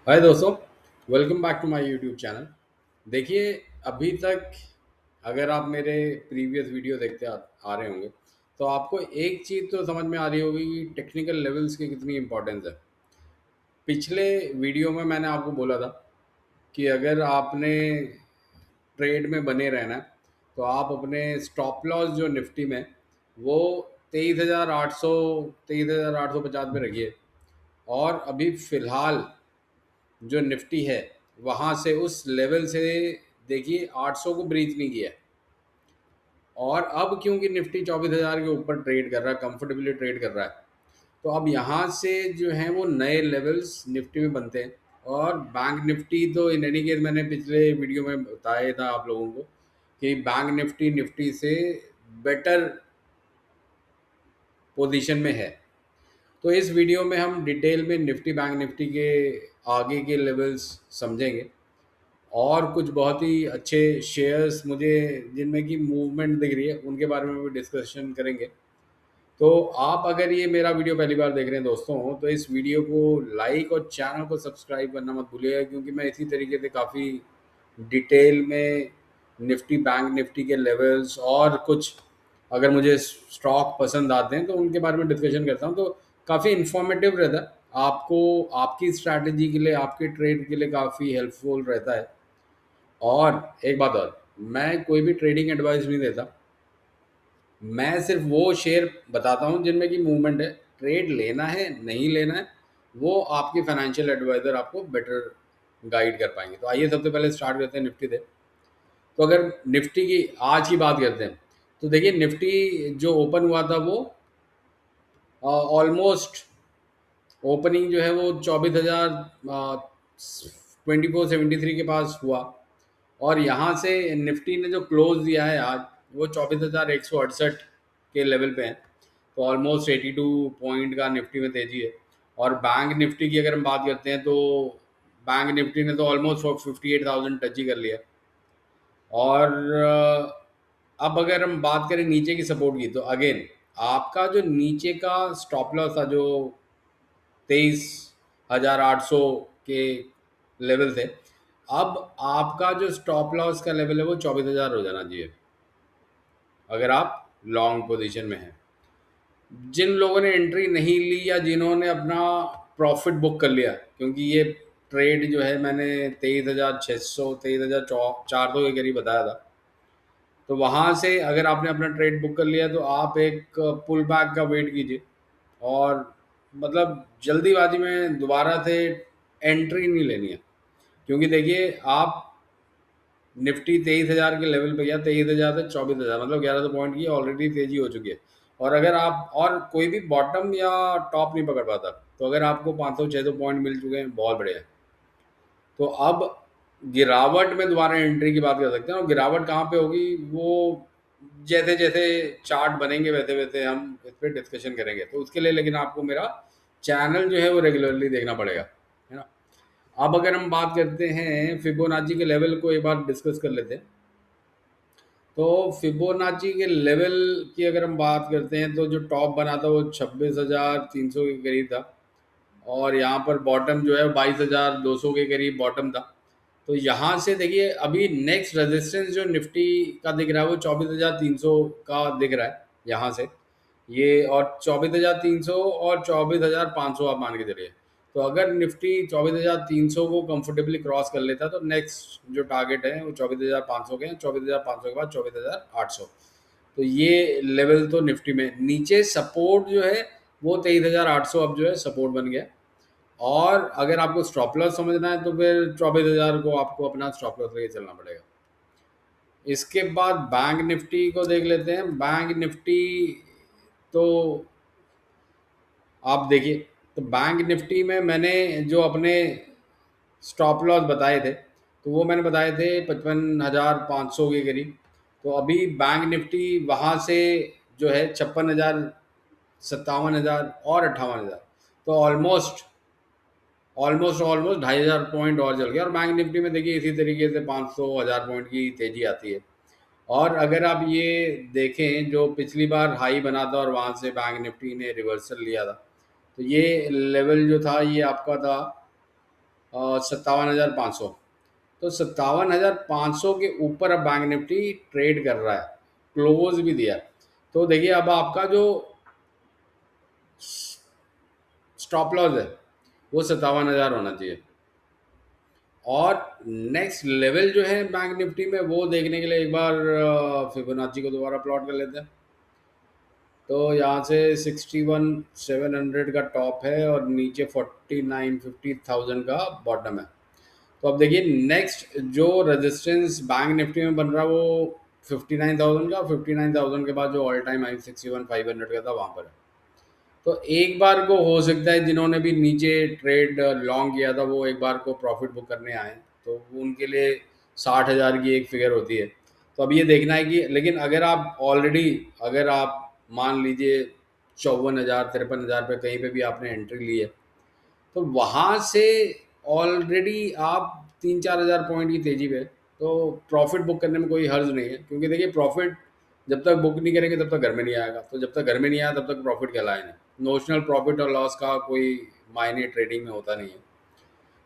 हाय दोस्तों, welcome back to my YouTube channel. देखिए, अभी तक अगर आप मेरे प्रीवियस वीडियो देखते आ रहे होंगे तो आपको एक चीज़ तो समझ में आ रही होगी कि टेक्निकल लेवल्स की कितनी इंपॉर्टेंस है। पिछले वीडियो में मैंने आपको बोला था कि अगर आपने ट्रेड में बने रहना है तो आप अपने स्टॉप लॉस जो निफ्टी में वो 23,800 23,850 पे रखिए। और अभी फ़िलहाल जो निफ्टी है वहाँ से उस लेवल से देखिए 800 को ब्रीच नहीं किया है। और अब क्योंकि निफ्टी 24,000 के ऊपर ट्रेड कर रहा है, कंफर्टेबली ट्रेड कर रहा है, तो अब यहाँ से जो है वो नए लेवल्स निफ्टी में बनते हैं। और बैंक निफ्टी तो इन एनी केस मैंने पिछले वीडियो में बताया था आप लोगों को कि बैंक निफ्टी निफ्टी से बेटर पोजीशन में है। तो इस वीडियो में हम डिटेल में निफ्टी बैंक निफ्टी के आगे के लेवल्स समझेंगे और कुछ बहुत ही अच्छे शेयर्स मुझे जिनमें की मूवमेंट दिख रही है उनके बारे में भी डिस्कशन करेंगे। तो आप अगर ये मेरा वीडियो पहली बार देख रहे हैं दोस्तों, तो इस वीडियो को लाइक और चैनल को सब्सक्राइब करना मत भूलिएगा, क्योंकि मैं इसी तरीके से काफ़ी डिटेल में निफ्टी बैंक निफ्टी के लेवल्स और कुछ अगर मुझे स्टॉक पसंद आते हैं तो उनके बारे में डिस्कशन करता हूँ। तो काफ़ी इन्फॉर्मेटिव रहता है, आपको आपकी स्ट्रैटेजी के लिए आपके ट्रेड के लिए काफ़ी हेल्पफुल रहता है। और एक बात और, मैं कोई भी ट्रेडिंग एडवाइस नहीं देता, मैं सिर्फ वो शेयर बताता हूँ जिनमें की मूवमेंट है। ट्रेड लेना है नहीं लेना है वो आपके फाइनेंशियल एडवाइज़र आपको बेटर गाइड कर पाएंगे। तो आइए सबसे पहले स्टार्ट करते हैं निफ्टी से। तो अगर निफ्टी की आज की बात करते हैं तो देखिए, निफ्टी जो ओपन हुआ था वो ऑलमोस्ट ओपनिंग जो है वो 24,02473 के पास हुआ। और यहाँ से निफ्टी ने जो क्लोज दिया है आज वो 24,168 के लेवल पे है। तो ऑलमोस्ट 82 पॉइंट का निफ्टी में तेजी है। और बैंक निफ्टी की अगर हम बात करते हैं तो बैंक निफ्टी ने तो ऑलमोस्ट 58,000 टच ही कर लिया। और अब अगर हम बात करें नीचे की सपोर्ट की, तो अगेन आपका जो नीचे का स्टॉप लॉस था जो 23,800 के लेवल थे, अब आपका जो स्टॉप लॉस का लेवल है वो 24,000 हो जाना चाहिए अगर आप लॉन्ग पोजीशन में हैं। जिन लोगों ने एंट्री नहीं ली या जिन्होंने अपना प्रॉफिट बुक कर लिया, क्योंकि ये ट्रेड जो है मैंने 23,600 23,400 के करीब बताया था, तो वहाँ से अगर आपने अपना ट्रेड बुक कर लिया तो आप एक पुल बैक का वेट कीजिए। और मतलब जल्दीबाजी में दोबारा से एंट्री नहीं लेनी है, क्योंकि देखिए आप निफ्टी 23,000 के लेवल पे गया, 23,000 से 24,000 मतलब 1100 पॉइंट की ऑलरेडी तेजी हो चुकी है। और अगर आप और कोई भी बॉटम या टॉप नहीं पकड़ पाता, तो अगर आपको 500-600 पॉइंट मिल चुके हैं बहुत बढ़िया है। तो अब गिरावट में दोबारा एंट्री की बात कर सकते हैं। और गिरावट कहाँ पे होगी वो जैसे जैसे चार्ट बनेंगे वैसे वैसे हम इस पर डिस्कशन करेंगे। तो उसके लिए लेकिन आपको मेरा चैनल जो है वो रेगुलरली देखना पड़ेगा, है ना। अब अगर हम बात करते हैं फिबोनाची के लेवल को एक बार डिस्कस कर लेते हैं। तो फिबोनाची के लेवल की अगर हम बात करते हैं तो जो टॉप बना था वो 26,300 के करीब था। और यहाँ पर बॉटम जो है 22,200 के करीब बॉटम था। तो यहाँ से देखिए अभी नेक्स्ट रेजिस्टेंस जो निफ्टी का दिख रहा है वो 24,300 का दिख रहा है यहाँ से। ये और 24,300 और 24,500 आप मान के चलिए। तो अगर निफ्टी 24,300 को कंफर्टेबली क्रॉस कर लेता तो नेक्स्ट जो टारगेट है वो 24,500 के हैं। 24,500 के बाद 24,800। तो ये लेवल तो निफ्टी में नीचे सपोर्ट जो है वो 23,800 अब जो है सपोर्ट बन गया। और अगर आपको स्टॉप लॉस समझना है तो फिर 24,000 को आपको अपना स्टॉप लॉस लेके चलना पड़ेगा। इसके बाद बैंक निफ्टी को देख लेते हैं। बैंक निफ्टी तो आप देखिए, तो बैंक निफ्टी में मैंने जो अपने स्टॉप लॉस बताए थे तो वो मैंने बताए थे 55,500 के करीब। तो अभी बैंक निफ्टी वहाँ से जो है 56,000, 57,000 और 58,000, तो ऑलमोस्ट ऑलमोस्ट ऑलमोस्ट 2,500 पॉइंट और चल गया। और बैंक निफ्टी में देखिए इसी तरीके से 500 1000 पॉइंट की तेजी आती है। और अगर आप ये देखें जो पिछली बार हाई बना था और वहाँ से बैंक निफ्टी ने रिवर्सल लिया था, तो ये लेवल जो था ये आपका था 57,500। तो 57,500 के ऊपर अब बैंक निफ्टी ट्रेड कर रहा है, क्लोज भी दिया। तो देखिए अब आपका जो स्टॉप लॉस है वो 57,000 होना चाहिए। और नेक्स्ट लेवल जो है बैंक निफ्टी में, वो देखने के लिए एक बार फिबोनाची को दोबारा प्लॉट कर लेते हैं। तो यहाँ से 61,700 का टॉप है और नीचे 49,50,000 का बॉटम है। तो अब देखिए नेक्स्ट जो रेजिस्टेंस बैंक निफ्टी में बन रहा है वो 59,000 का, 59,000 के बाद जो ऑल टाइम हाई 61,500 का था वहाँ पर है। तो एक बार को हो सकता है जिन्होंने भी नीचे ट्रेड लॉन्ग किया था वो एक बार को प्रॉफिट बुक करने आए, तो उनके लिए 60,000 की एक फिगर होती है। तो अब ये देखना है कि, लेकिन अगर आप ऑलरेडी, अगर आप मान लीजिए 54,000 53,000 पे कहीं पे भी आपने एंट्री ली है, तो वहाँ से ऑलरेडी आप 3-4 हज़ार पॉइंट की तेजी पे, तो प्रॉफिट बुक करने में कोई हर्ज नहीं है। क्योंकि देखिए प्रॉफिट जब तक बुक नहीं करेंगे तब तक घर में नहीं आएगा, तो जब तक घर में नहीं आया तब तक प्रॉफिट कहलाए नहीं। नोशनल प्रॉफिट और लॉस का कोई मायने ट्रेडिंग में होता नहीं है।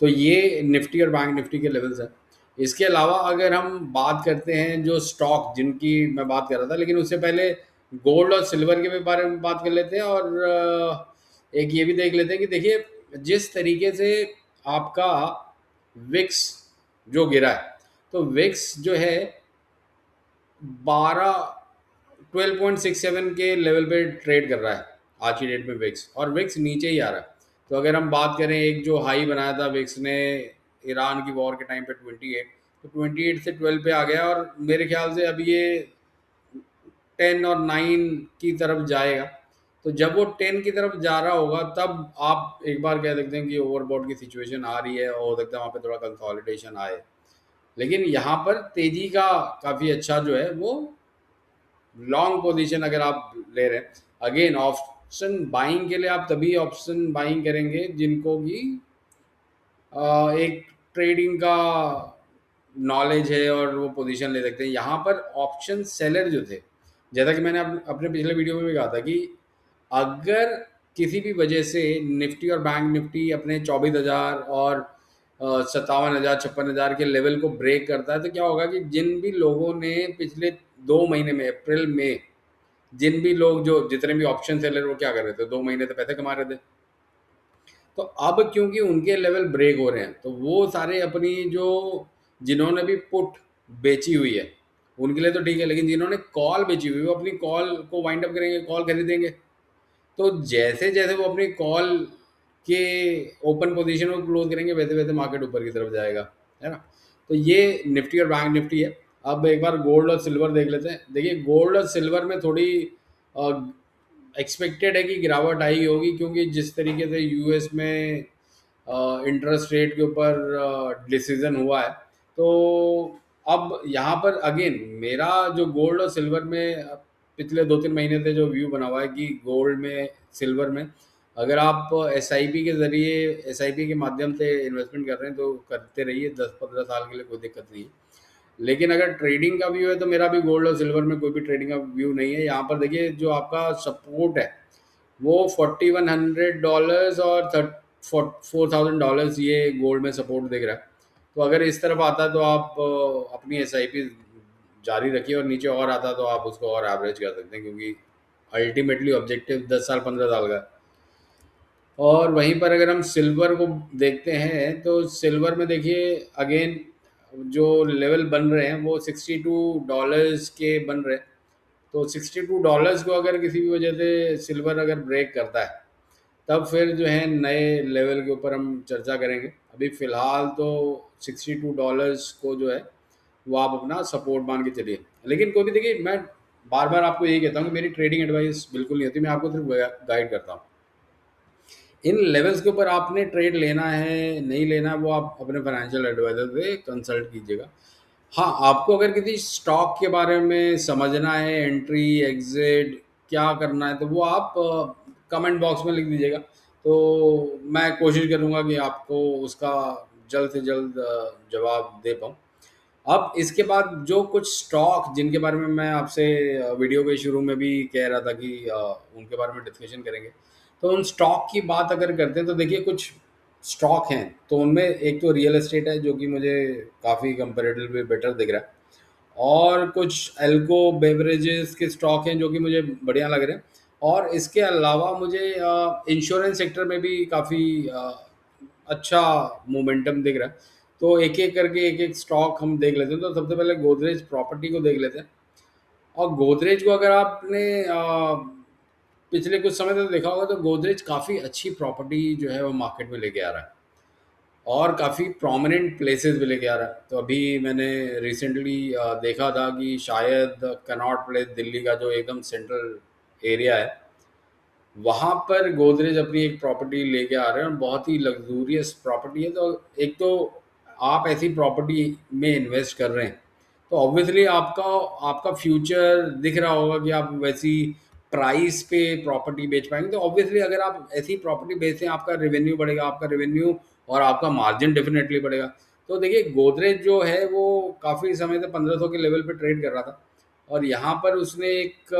तो ये निफ्टी और बैंक निफ्टी के लेवल्स हैं। इसके अलावा अगर हम बात करते हैं जो स्टॉक जिनकी मैं बात कर रहा था, लेकिन उससे पहले गोल्ड और सिल्वर के बारे में बात कर लेते हैं। और एक ये भी देख लेते हैं कि देखिए जिस तरीके से आपका विक्स जो गिरा है, तो विक्स जो है 12.67 के लेवल पे ट्रेड कर रहा है आज की डेट में विक्स, और विक्स नीचे ही आ रहा है। तो अगर हम बात करें, एक जो हाई बनाया था विक्स ने ईरान की वॉर के टाइम पे 28, तो 28 से 12 पे आ गया, और मेरे ख्याल से अब ये 10 और 9 की तरफ जाएगा। तो जब वो 10 की तरफ जा रहा होगा तब आप एक बार कह सकते हैं कि ओवरबॉट की सिचुएशन आ रही है, और हो सकता है वहाँ पे थोड़ा कंसोलिडेशन आए। लेकिन यहाँ पर तेजी का काफ़ी अच्छा जो है वो लॉन्ग पोजीशन अगर आप ले रहे हैं, अगेन ऑप्शन बाइंग के लिए आप तभी ऑप्शन बाइंग करेंगे जिनको कि एक ट्रेडिंग का नॉलेज है और वो पोजीशन ले सकते हैं। यहाँ पर ऑप्शन सेलर जो थे, जैसा कि मैंने अपने पिछले वीडियो में भी कहा था कि अगर किसी भी वजह से निफ्टी और बैंक निफ्टी अपने 24,000 और 57,000 56,000 के लेवल को ब्रेक करता है, तो क्या होगा कि जिन भी लोगों ने पिछले 2 महीने में, अप्रैल में, जिन भी लोग जो जितने भी ऑप्शन सेलर वो क्या कर रहे थे, 2 महीने से पैसे कमा रहे थे। तो अब क्योंकि उनके लेवल ब्रेक हो रहे हैं, तो वो सारे अपनी जो, जिन्होंने भी पुट बेची हुई है उनके लिए तो ठीक है, लेकिन जिन्होंने कॉल बेची हुई है वो अपनी कॉल को वाइंड अप करेंगे, कॉल खरीदेंगे। तो जैसे जैसे वो अपनी कॉल के ओपन पोजीशन को क्लोज करेंगे वैसे वैसे मार्केट ऊपर की तरफ जाएगा, है ना। तो ये निफ्टी और बैंक निफ्टी है। अब एक बार गोल्ड और सिल्वर देख लेते हैं। देखिए गोल्ड और सिल्वर में थोड़ी एक्सपेक्टेड है कि गिरावट आई होगी, क्योंकि जिस तरीके से यूएस में इंटरेस्ट रेट के ऊपर डिसीजन हुआ है। तो अब यहाँ पर अगेन मेरा जो गोल्ड और सिल्वर में पिछले 2-3 महीने से जो व्यू बना हुआ है कि गोल्ड में, सिल्वर में अगर आप एसआईपी के ज़रिए, एसआईपी के माध्यम से इन्वेस्टमेंट कर रहे हैं तो करते रहिए, 10-15 साल के लिए कोई दिक्कत नहीं है। लेकिन अगर ट्रेडिंग का व्यू है तो मेरा भी गोल्ड और सिल्वर में कोई भी ट्रेडिंग का व्यू नहीं है। यहाँ पर देखिए जो आपका सपोर्ट है वो $4,100 और $4,000 ये गोल्ड में सपोर्ट दिख रहा है। तो अगर इस तरफ आता है तो आप अपनी एसआईपी जारी रखिए, और नीचे और आता तो आप उसको और एवरेज कर सकते हैं, क्योंकि अल्टीमेटली ऑब्जेक्टिव 10 साल 15 साल का है। और वहीं पर अगर हम सिल्वर को देखते हैं तो सिल्वर में देखिए अगेन जो लेवल बन रहे हैं वो $62 के बन रहे हैं। तो $62 को अगर किसी भी वजह से सिल्वर अगर ब्रेक करता है तब फिर जो है नए लेवल के ऊपर हम चर्चा करेंगे। अभी फ़िलहाल तो $62 को जो है वो आप अपना सपोर्ट मान के चलिए। लेकिन कोई भी देखिए, मैं बार बार आपको यही कहता हूँ कि मेरी ट्रेडिंग एडवाइस बिल्कुल नहीं होती, मैं आपको सिर्फ गाइड करता हूँ। इन लेवल्स के ऊपर आपने ट्रेड लेना है नहीं लेना है वो आप अपने फाइनेंशियल एडवाइजर से कंसल्ट कीजिएगा। हाँ, आपको अगर किसी स्टॉक के बारे में समझना है, एंट्री एग्जिट क्या करना है, तो वो आप कमेंट बॉक्स में लिख दीजिएगा। तो मैं कोशिश करूँगा कि आपको उसका जल्द से जल्द जवाब दे पाऊँ। अब इसके बाद जो कुछ स्टॉक जिनके बारे में मैं आपसे वीडियो के शुरू में भी कह रहा था कि उनके बारे में डिस्कशन करेंगे। तो उन स्टॉक की बात अगर करते हैं तो देखिए कुछ स्टॉक हैं, तो उनमें एक तो रियल एस्टेट है जो कि मुझे काफ़ी कंपेरेटिवली बेटर दिख रहा है, और कुछ एल्को बेवरेजेस के स्टॉक हैं जो कि मुझे बढ़िया लग रहे हैं, और इसके अलावा मुझे इंश्योरेंस सेक्टर में भी काफ़ी अच्छा मोमेंटम दिख रहा है। तो एक एक करके एक एक स्टॉक हम देख लेते हैं। तो सबसे पहले गोदरेज प्रॉपर्टी को देख लेते हैं। और गोदरेज को अगर आपने पिछले कुछ समय तक देखा होगा तो गोदरेज काफ़ी अच्छी प्रॉपर्टी जो है वो मार्केट में लेके आ रहा है, और काफ़ी प्रोमिनेंट प्लेसेस पे लेके आ रहा है। तो अभी मैंने रिसेंटली देखा था कि शायद कनॉट प्लेस दिल्ली का जो एकदम सेंट्रल एरिया है, वहाँ पर गोदरेज अपनी एक प्रॉपर्टी लेके आ रहे हैं, और बहुत ही लग्जूरियस प्रॉपर्टी है। तो एक तो आप ऐसी प्रॉपर्टी में इन्वेस्ट कर रहे हैं, तो ऑब्वियसली आपका आपका फ्यूचर दिख रहा होगा कि आप वैसी प्राइस पे प्रॉपर्टी बेच पाएंगे। तो ऑब्वियसली अगर आप ऐसी प्रॉपर्टी बेचते हैं, आपका रेवेन्यू बढ़ेगा, आपका रेवेन्यू और आपका मार्जिन डेफिनेटली बढ़ेगा। तो देखिए गोदरेज जो है वो काफ़ी समय से 1500 के लेवल पे ट्रेड कर रहा था, और यहाँ पर उसने एक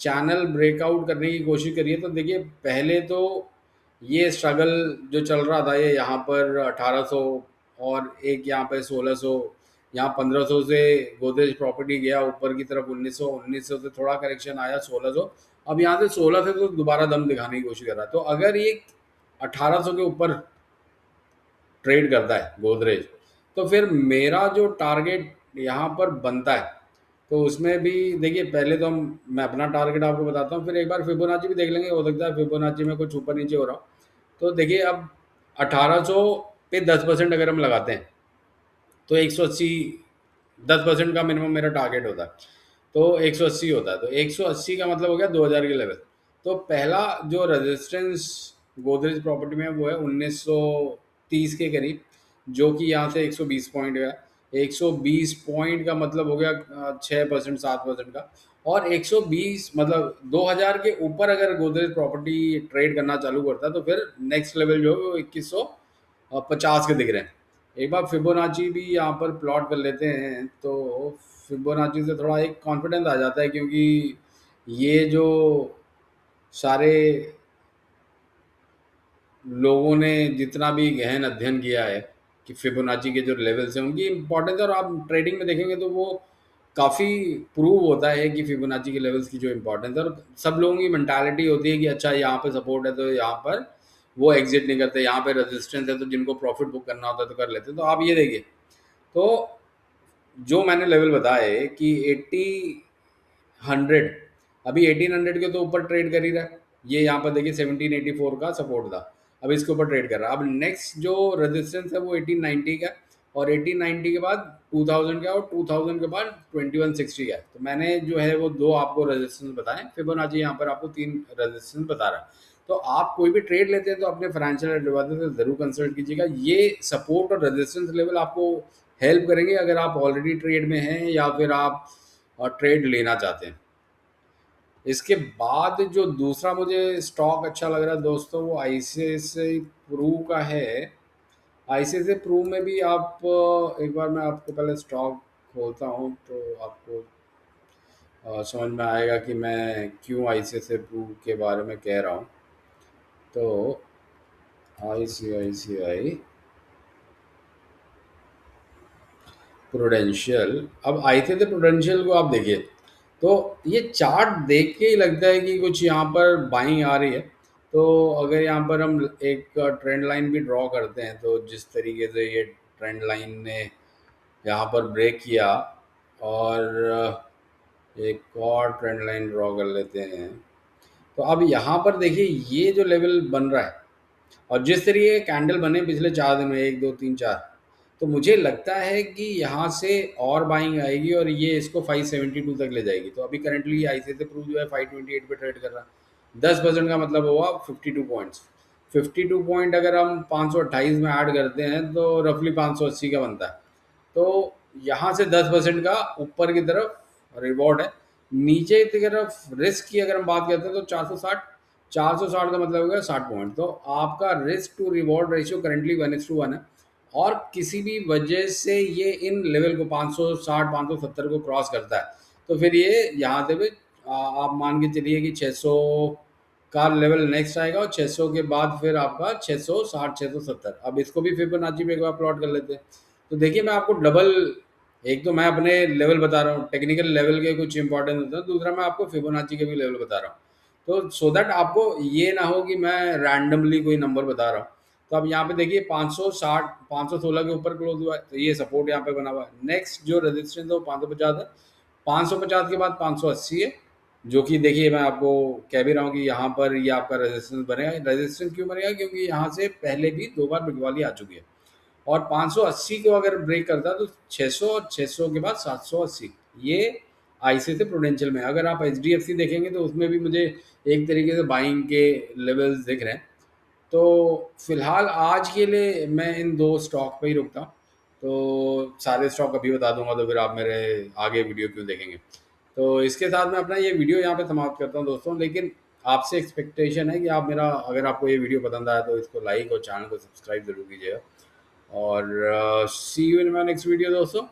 चैनल ब्रेकआउट करने की कोशिश करी है। तो देखिए पहले तो ये स्ट्रगल जो चल रहा था, ये यहाँ पर 1800, और एक यहाँ पे 1600, यहाँ 1500 से गोदरेज प्रॉपर्टी गया ऊपर की तरफ 1900, 1900 से थोड़ा करेक्शन आया 1600, अब यहाँ से 16 से तो दोबारा दम दिखाने की कोशिश कर रहा है। तो अगर ये 1800 के ऊपर ट्रेड करता है गोदरेज, तो फिर मेरा जो टारगेट यहाँ पर बनता है, तो उसमें भी देखिए पहले तो मैं अपना टारगेट आपको बताता हूँ, फिर एक बार फिबोनाची भी देख लेंगे, हो सकता है फिबोनाची में कुछ ऊपर नीचे हो रहा हो। तो देखिए अब 1800 पे 10% अगर हम लगाते हैं, तो 180, 10% का मिनिमम मेरा टारगेट होता है, तो 180 होता है। तो 180 का मतलब हो गया 2000 के लेवल। तो पहला जो रेजिस्टेंस गोदरेज प्रॉपर्टी में है वो है 1930 के करीब, जो कि यहाँ से 120 पॉइंट का, 120 पॉइंट का मतलब हो गया 6% 7% का। और 120 मतलब 2000 के ऊपर अगर गोदरेज प्रॉपर्टी ट्रेड करना चालू करता है, तो फिर नेक्स्ट लेवल जो है वो 2150 के दिख रहे हैं। एक बार फिबोनाची भी यहाँ पर प्लॉट कर लेते हैं, तो फिबोनाची से थोड़ा एक कॉन्फिडेंस आ जाता है, क्योंकि ये जो सारे लोगों ने जितना भी गहन अध्ययन किया है कि फिबोनाची के जो लेवल्स हैं उनकी इम्पोर्टेंस, और आप ट्रेडिंग में देखेंगे तो वो काफ़ी प्रूव होता है कि फिबोनाची के लेवल्स की जो इम्पोर्टेंस है, और सब लोगों की मेंटालिटी होती है कि अच्छा यहाँ पे सपोर्ट है तो यहाँ पर वो एग्जिट नहीं करते, यहाँ पे रेजिस्टेंस है तो जिनको प्रॉफिट बुक करना होता है तो कर लेते हैं। तो आप ये देखिए, तो जो मैंने लेवल बताए कि 1800, अभी 1800 के तो ऊपर ट्रेड कर ही रहा है। ये यहाँ पर देखिए 1784 का सपोर्ट था, अब इसके ऊपर ट्रेड कर रहा है। अब नेक्स्ट जो रेजिस्टेंस है वो 1890 का, और 1890 के बाद 2000 का, और 2000 के बाद 2160 का है। तो मैंने जो है वो दो आपको रेजिस्टेंस बताए, फिबोनाची यहाँ पर आपको तीन रेजिस्टेंस बता रहा है। तो आप कोई भी ट्रेड लेते हैं तो अपने फाइनेंशियल एडवाइजर से ज़रूर कंसल्ट कीजिएगा। ये सपोर्ट और रेजिस्टेंस लेवल आपको हेल्प करेंगे अगर आप ऑलरेडी ट्रेड में हैं या फिर आप ट्रेड लेना चाहते हैं। इसके बाद जो दूसरा मुझे स्टॉक अच्छा लग रहा है दोस्तों, वो आईसीआईसीआई प्रू का है। आईसीआईसीआई प्रू में भी आप एक बार मैं आपको पहले स्टॉक खोलता हूँ तो आपको समझ में आएगा कि मैं क्यों आईसीआईसीआई प्रू के बारे में कह रहा हूँ। तो आईसीआईसीआई प्रूडेंशियल, अब आई थे, तो प्रूडेंशियल को आप देखिए, तो ये चार्ट देख के ही लगता है कि कुछ यहाँ पर बाइंग आ रही है। तो अगर यहाँ पर हम एक ट्रेंड लाइन भी ड्रॉ करते हैं, तो जिस तरीके से ये ट्रेंड लाइन ने यहाँ पर ब्रेक किया, और एक और ट्रेंड लाइन ड्रॉ कर लेते हैं, तो अब यहाँ पर देखिए ये जो लेवल बन रहा है, और जिस तरीके के कैंडल बने पिछले 4 दिन में, 1 2 3 4, तो मुझे लगता है कि यहाँ से और बाइंग आएगी और ये इसको 572 तक ले जाएगी। तो अभी करंटली आईसीआईसीआई प्रू जो है 528 पे ट्रेड कर रहा है। 10% का मतलब हुआ 52 पॉइंट्स। 52 पॉइंट अगर हम 528 में ऐड करते हैं तो रफली 580 का बनता है। तो यहाँ से 10% का ऊपर की तरफ रिवॉर्ड है, नीचे की तरफ रिस्क की अगर हम बात करते हैं तो 460, 460 का मतलब हो गया 60 पॉइंट। तो आपका risk to reward ratio currently 1:1 है, और किसी भी वजह से ये इन लेवल को 560 570 को क्रॉस करता है, तो फिर ये यहाँ से भी आप मान के चलिए कि 600 का लेवल नेक्स्ट आएगा और 600 के बाद फिर आपका 660 670। अब इसको भी फिबोनाची में एक बार प्लॉट कर लेते हैं। तो देखिए मैं आपको डबल, एक तो मैं अपने लेवल बता रहा हूँ, टेक्निकल लेवल के कुछ इंपॉर्टेंट होता है, दूसरा मैं आपको फिबोनाची के भी लेवल बता रहा हूँ। तो सो दैट आपको ये ना हो कि मैं रैंडमली कोई नंबर बता रहा हूँ। तो अब यहाँ पे देखिए 560 516 के ऊपर क्लोज हुआ है, तो ये सपोर्ट यहाँ पे बना हुआ है। नेक्स्ट जो रेजिस्टेंस है वो 550 है, 550 के बाद 580 है, जो कि देखिए मैं आपको कह भी रहा हूँ कि यहाँ पर ये आपका रेजिस्टेंस बनेगा। रेजिस्टेंस क्यों बनेगा? क्योंकि यहाँ से पहले भी 2 बार बिकवाली आ चुकी है, और 580 को अगर ब्रेक करता है तो 600 और 600 के बाद 780, ये आईसी से प्रूडेंशियल में। अगर आप एचडीएफसी देखेंगे तो उसमें भी मुझे एक तरीके से बाइंग के लेवल्स दिख रहे हैं। तो फिलहाल आज के लिए मैं इन दो स्टॉक पे ही रुकता हूँ। तो सारे स्टॉक अभी बता दूंगा, तो फिर आप मेरे आगे वीडियो क्यों देखेंगे। तो इसके साथ मैं अपना ये वीडियो यहाँ पे समाप्त करता हूँ दोस्तों, लेकिन आपसे एक्सपेक्टेशन है कि आप मेरा, अगर आपको ये वीडियो पसंद आया तो इसको लाइक और चैनल को सब्सक्राइब जरूर कीजिएगा। और see you in my next video दोस्तों।